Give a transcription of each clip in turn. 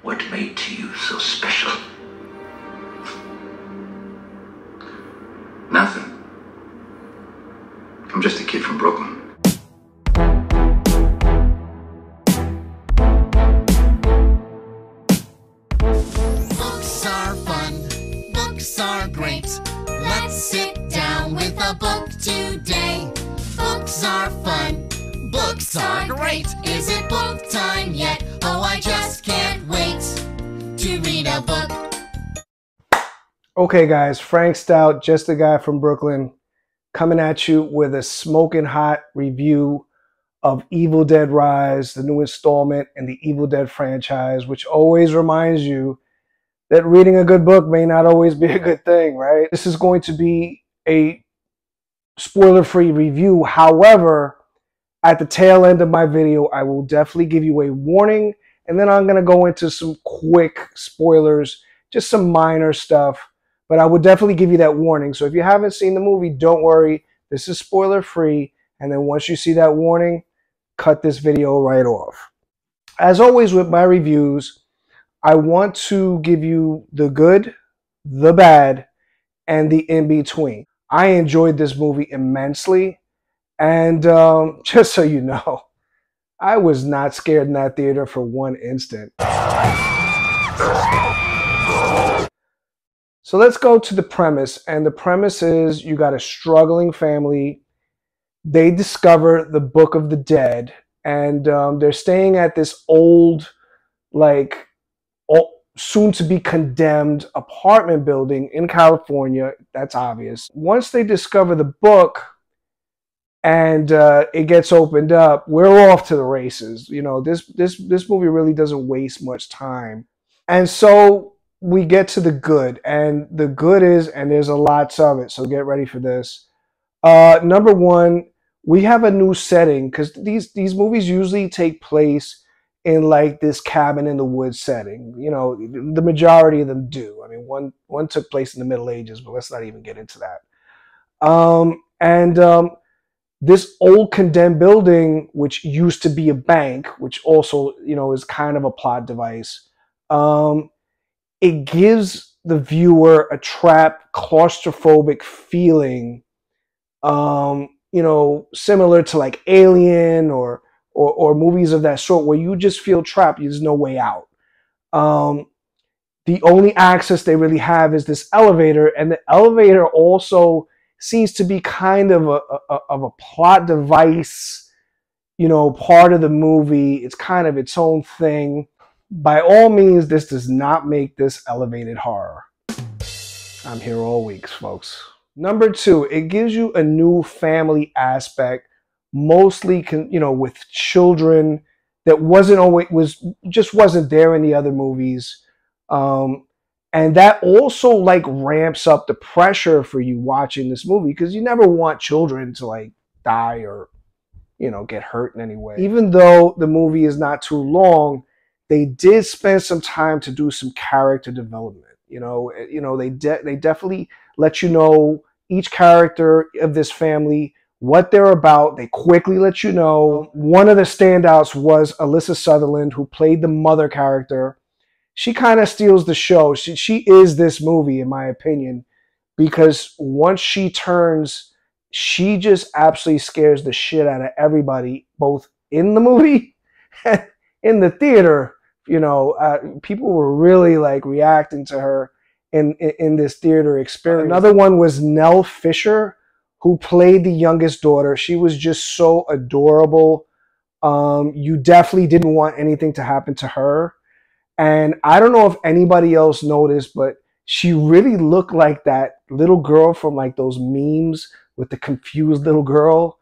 What made you so special? Nothing. I'm just a kid from Brooklyn. Books are fun. Books are great. Let's sit down with a book today. Books are fun. Books are great. Is it book time yet? Oh, I just can't wait to read a book. Okay, guys, Frank Stout, just a guy from Brooklyn, coming at you with a smoking hot review of Evil Dead Rise, the new installment in the Evil Dead franchise, which always reminds you that reading a good book may not always be a good thing, right? This is going to be a spoiler-free review. However, at the tail end of my video, I will definitely give you a warning, and then I'm going to go into some quick spoilers, just some minor stuff. But I would definitely give you that warning. So if you haven't seen the movie, don't worry. This is spoiler-free. And then once you see that warning, cut this video right off. As always with my reviews, I want to give you the good, the bad, and the in-between. I enjoyed this movie immensely. And just so you know, I was not scared in that theater for one instant. So let's go to the premise. And the premise is you got a struggling family. They discover the Book of the Dead. And they're staying at this old, like, soon-to-be condemned apartment building in California. That's obvious. Once they discover the book and it gets opened up, we're off to the races. You know, this movie really doesn't waste much time. And so we get to the good, and the good is, and there's a lots of it, so get ready for this. Number one, we have a new setting, because these movies usually take place in like this cabin in the woods setting. You know, the majority of them do. I mean, one took place in the Middle Ages, but let's not even get into that. This old condemned building, which used to be a bank, which also, you know, is kind of a plot device, it gives the viewer a trapped, claustrophobic feeling, you know, similar to like Alien or movies of that sort, where you just feel trapped. There's no way out. The only access they really have is this elevator, and the elevator also seems to be kind of a plot device, you know, part of the movie. It's kind of its own thing. By all means, this does not make this elevated horror. I'm here all week, folks. Number two, it gives you a new family aspect, mostly, you know, with children that just wasn't there in the other movies. And that also like ramps up the pressure for you watching this movie, because you never want children to like die or, you know, get hurt in any way. Even though the movie is not too long, they did spend some time to do some character development. You know, they definitely let you know each character of this family, what they're about. They quickly let you know. One of the standouts was Alyssa Sutherland, who played the mother character. She kind of steals the show. She is this movie, in my opinion, because once she turns, she just absolutely scares the shit out of everybody, both in the movie and in the theater. You know, people were really like reacting to her in this theater experience. Another one was Nell Fisher, who played the youngest daughter. She was just so adorable. You definitely didn't want anything to happen to her. And I don't know if anybody else noticed, but she really looked like that little girl from like those memes with the confused little girl.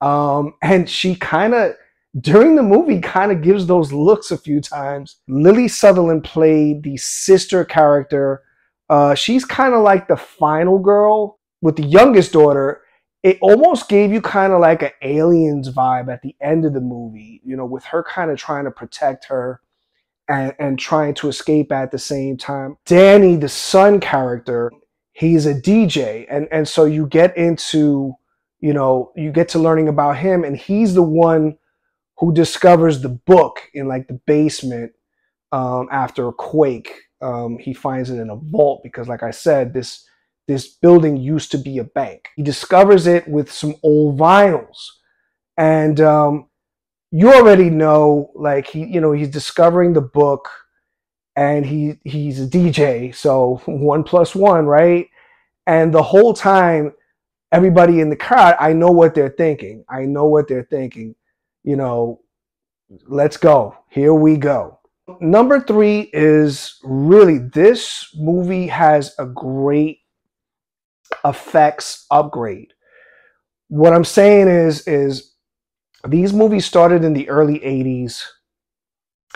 And she kind of, during the movie, kind of gives those looks a few times. Lily Sutherland played the sister character. She's kind of like the final girl with the youngest daughter. It almost gave you kind of like an Aliens vibe at the end of the movie, you know, with her kind of trying to protect her and trying to escape at the same time. Danny, the son character, he's a DJ. And so you get into, you know, you get to learning about him, and he's the one who discovers the book in like the basement after a quake. He finds it in a vault because, like I said, this building used to be a bank. He discovers it with some old vinyls, and you already know, like he's discovering the book, and he's a DJ, so 1+1, right? And the whole time, everybody in the crowd, I know what they're thinking. I know what they're thinking. You know, let's go. Here we go. Number 3 is really, this movie has a great effects upgrade. What I'm saying is these movies started in the early 80s,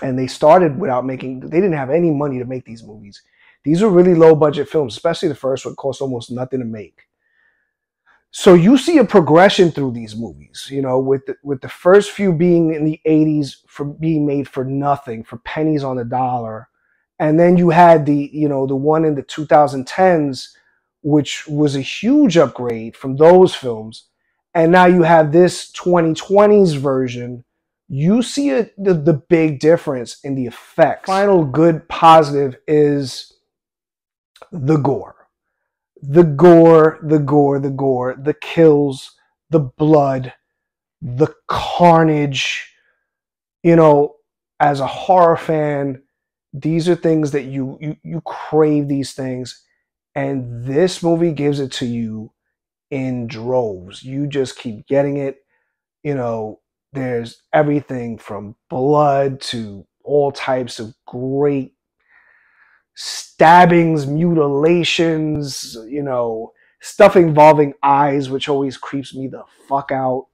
and they started without making, they didn't have any money to make these movies. These were really low budget films, especially the first one cost almost nothing to make. So you see a progression through these movies, you know, with the first few being in the 80s for being made for nothing, for pennies on the dollar. And then you had the one in the 2010s, which was a huge upgrade from those films. And now you have this 2020s version. You see the big difference in the effects. Final good positive is the gore. The gore, the kills, the blood, the carnage. You know, as a horror fan, these are things that you crave these things. And this movie gives it to you in droves. You just keep getting it. You know, there's everything from blood to all types of great stabbings, mutilations, you know, stuff involving eyes, which always creeps me the fuck out.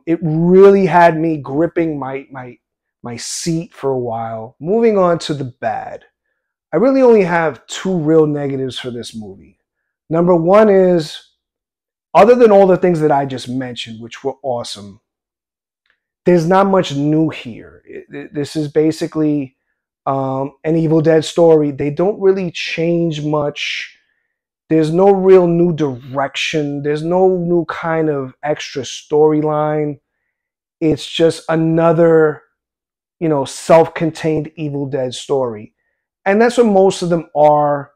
It really had me gripping my seat for a while. Moving on to the bad. I really only have 2 real negatives for this movie. Number 1 is, other than all the things that I just mentioned, which were awesome, there's not much new here. This is basically an Evil Dead story. They don't really change much. There's no real new direction. There's no new kind of extra storyline. It's just another, you know, self-contained Evil Dead story. And that's what most of them are.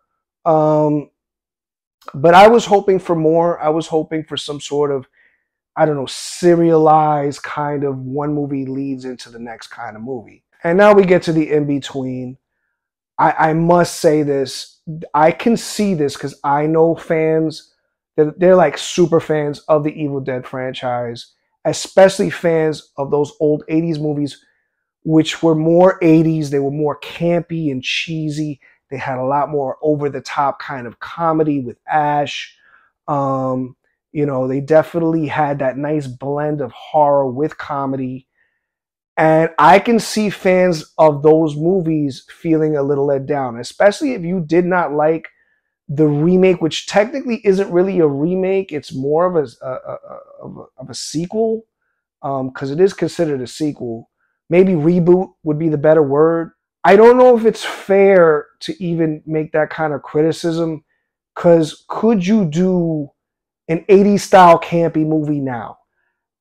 But I was hoping for more. I was hoping for some sort of, I don't know, serialized kind of one movie leads into the next kind of movie. And now we get to the in-between. I must say this. I can see this because I know fans that they're like super fans of the Evil Dead franchise, especially fans of those old 80s movies, which were more 80s. They were more campy and cheesy. They had a lot more over-the-top kind of comedy with Ash. You know, they definitely had that nice blend of horror with comedy. And I can see fans of those movies feeling a little let down, especially if you did not like the remake, which technically isn't really a remake. It's more of a sequel, because it is considered a sequel. Maybe reboot would be the better word. I don't know if it's fair to even make that kind of criticism, because could you do an 80s style campy movie now?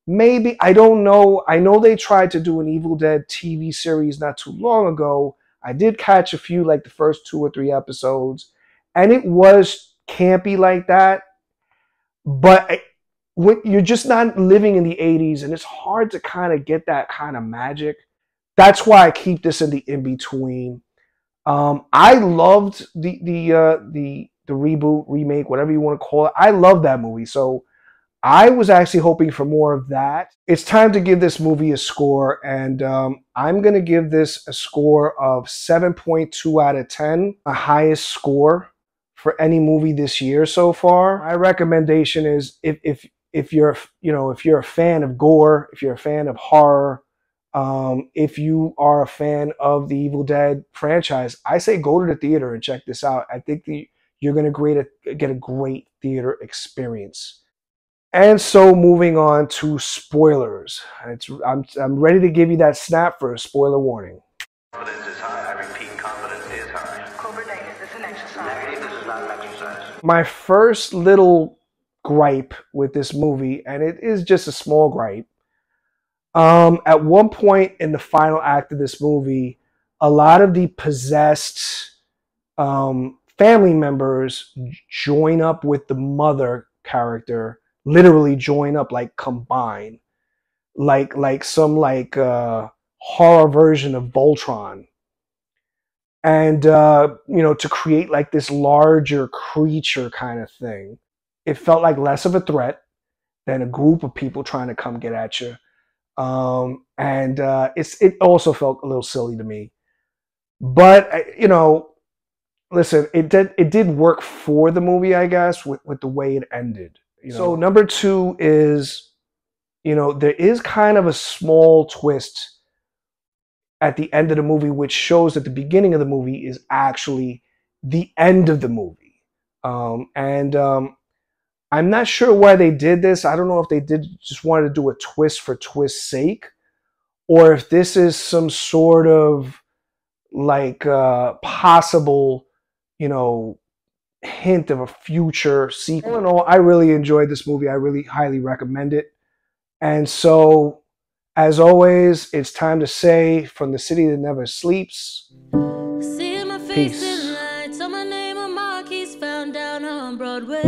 Maybe, I don't know. I know they tried to do an Evil Dead TV series not too long ago. I did catch a few, like the first 2 or 3 episodes, and it was campy like that. But you're just not living in the 80s, and it's hard to kind of get that kind of magic. That's why I keep this in the in-between. I loved the reboot, remake, whatever you want to call it. I love that movie. So I was actually hoping for more of that. It's time to give this movie a score, and I'm going to give this a score of 7.2 out of 10, the highest score for any movie this year so far. My recommendation is if you're a fan of gore, if you're a fan of horror, if you are a fan of the Evil Dead franchise, I say go to the theater and check this out. I think you're going to get a great theater experience. And so moving on to spoilers. I'm ready to give you that snap for a spoiler warning. Confidence is high. I repeat, confidence is high. Cobra Day, is this an exercise? Negative, this is not an exercise. My first little gripe with this movie, and it is just a small gripe. At one point in the final act of this movie, a lot of the possessed family members join up with the mother character, literally join up, like combine, like some horror version of Voltron, and to create like this larger creature kind of thing. It felt like less of a threat than a group of people trying to come get at you. And it also felt a little silly to me. But listen, it did work for the movie, I guess, with the way it ended. So number 2 is, there is kind of a small twist at the end of the movie, which shows that the beginning of the movie is actually the end of the movie. I'm not sure why they did this. I don't know if they just wanted to do a twist for twist's sake, or if this is some sort of possible, hint of a future sequel. All in all, I really enjoyed this movie. I really highly recommend it. And so, as always, it's time to say, from the city that never sleeps, See my face peace. in lights on my name on marquees found down on Broadway.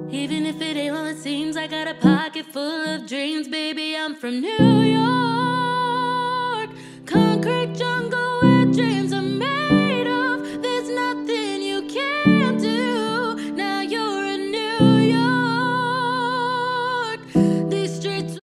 Even if it ain't what it seems, I got a pocket full of dreams, baby. I'm from New York.